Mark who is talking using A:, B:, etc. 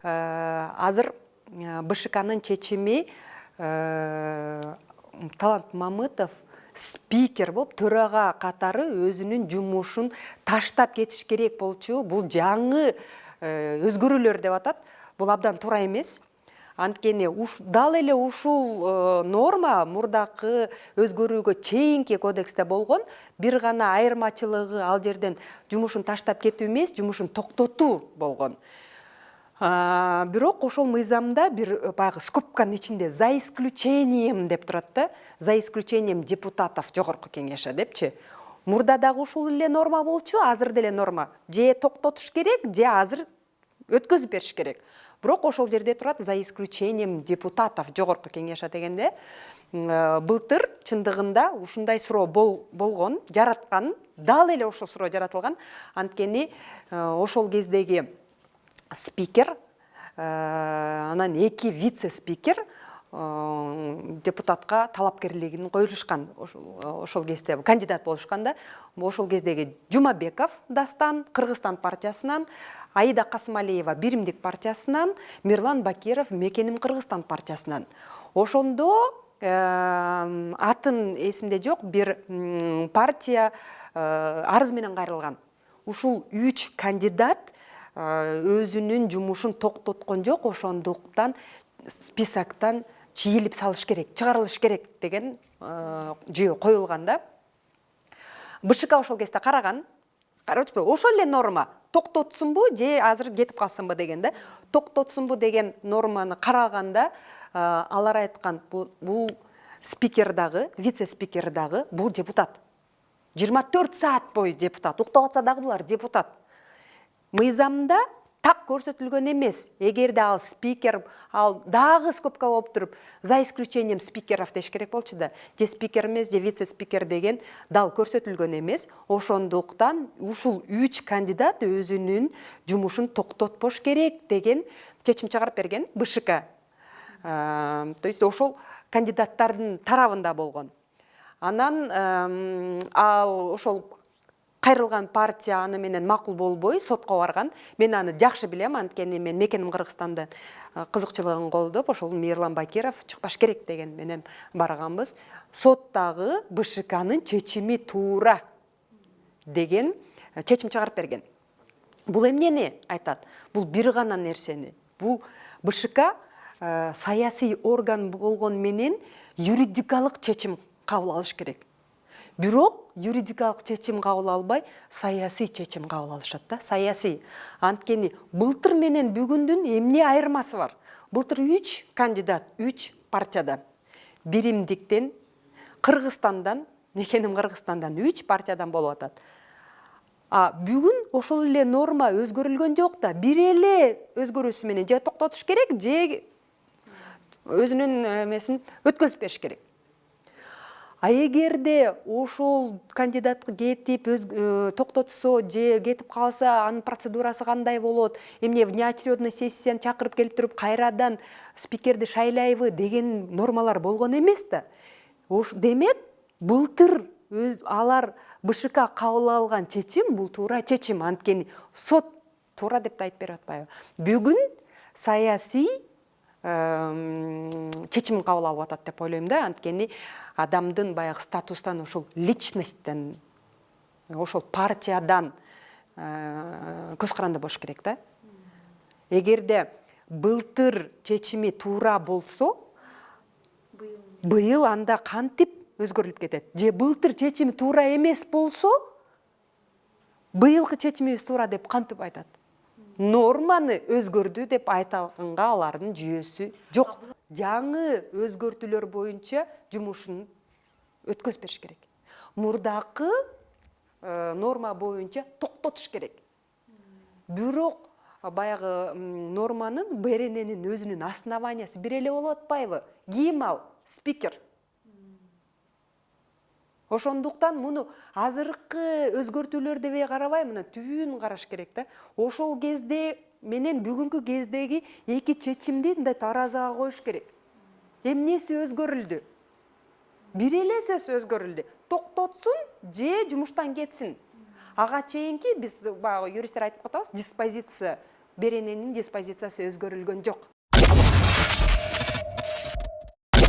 A: азыр БШКнын чечими Талант Мамытов спикер болуп төрага катары өзүнүн жумушун таштап кетиш керек болчу. Бул жаңы өзгөрүүлөр деп атат. Бул абдан туура эмес. Анткени дал эле ушул норма мурдакы өзгөрүүгө чейинки кодексте болгон. Бир гана айырмачылыгы ал жерден жумушун таштап кетүү эмес, жумушун токтотуу болгон. Бирок ошол мыйзамда бир баягы скобканын ичинде за исключением деп турат да. За исключением депутатов жогорку кеңеши депчи. Мурда дагы ушул эле норма болчу, азыр деле норма. Же токтотуш керек, же азыр өткөзүп бериш керек. Бирок ошол жерде турат за исключением депутатов жогорку кеңеши дегенде былтыр чындыгында ушундай суроо болгон, жараткан, дал эле ошол суроо жаратылган. Анткени ошол кездеги спикер, анан 2 вице-спикер депутатка талапкерлигин коюлушкан. Ошол кезде кандидат болушканда, ошол кездеги Жумабеков Дастан Кыргызстан партиясынан, Аида Касымалиева Биримдик партиясынан, Мирлан Бакиров Мекеним Кыргызстан партиясынан. Ошондо атын эсимде жок, бир партия арыз менен кайрылган. Ушул 3 кандидат өзүнүн жумушун токтоткон жок, ошондуктан списоктан чийилип салыш керек, чыгарылыш керек деген жүйө коюлган да. БШК ошол кезде караган, ошол эле норма токтотсунбу же азыр кетип калсынбы деген да. Токтотсунбу деген норманы караганда алар айткан, бул спикер дагы, вице-спикер дагы бул депутат. 24 саат бою депутат, уктап атса дагы булар депутат. Мыйзамда так көрсөтүлгөн эмес. Эгерде ал спикер, ал дагы скобка болуп туруп, за исключением спикеров деш керек болчу да. Же спикер эмес, же вице-спикер деген дал көрсөтүлгөн эмес. Ошондуктан ушул 3 кандидат өзүнүн жумушун токтотпош керек деген чечим чыгарып берген БШК. То есть ошол кандидаттардын тарабында болгон. Анан ал ошол кайрылган партия аны менен макул болбой сотко барган. Мен аны жакшы билем, анткени мен Мекеним Кыргызстанда кызыкчылыгын колдоп, ошол Мирлан Бакиров чыкпаш керек деген менен барганбыз. Соттагы БШКнын чечими туура деген чечим чыгарып берген. Бул эмнени айтат? Бул бир гана нерсени. Бул БШК саясий орган болгон менен юридикалык чечим кабыл алыш керек. Бирок юридикалык чечим кабыл албай, саясий чечим кабыл алышат да. Саясий. Анткени былтыр менен бүгүндүн эмне айырмасы бар? Былтыр 3 кандидат, 3 партиядан, Биримдиктен, Кыргызстандан, Мекеним Кыргызстандан 3 партиядан болуп атат. Бүгүн ошол эле норма өзгөрүлгөн жок да. Бир эле өзгөрүүсү менен же токтотуш керек, же өзүнүн эмесин өткөзүп бериш керек. Эгерде ошол кандидат кетип токтотсо же кетип калса, анын процедурасы кандай болот? Эмне внеочередной сессияны чакырып келип туруп кайрадан спикерди шайлайбы деген нормалар болгон эмес да. Демек, былтыр алар БШК кабыл алган чечим бул туура чечим, анткени сот туура деп да айтып берип атпайбы. Бүгүн саясий чечим кабыл алып атат деп ойлойм да, анткени адамдын баягы статустан, ошол личностьтен, ошол партиядан көз каранды болуш керек да. Эгерде былтыр чечими туура болсо, быйыл анда кантип өзгөрүлүп кетет? Же былтыр чечими туура эмес болсо, быйылкы чечимибиз туура деп кантип айтат? Норманы өзгөрдү деп айтылганга алардын жүйөсү жок. Жаңы өзгөртүүлөр боюнча жумушун өткөзүп бериш керек. Мурдакы норма боюнча токтотуш керек. Бирок баягы норманын БРНнин өзүнүн основаниясы бир эле болуп атпайбы? Ким ал? Спикер. Ошондуктан муну азыркы өзгөртүүлөрдү карабай, мына түбүн караш керек да. Ошол кезде менен бүгүнкү кездеги 2 чечимди мындай таразага коюш керек. Эмнеси өзгөрүлдү? Бир эле сөз өзгөрүлдү. Токтотсун же жумуштан кетсин. Ага чейинки биз баягы юристтер айтып атабыз, диспозиция берененин диспозициясы өзгөрүлгөн жок.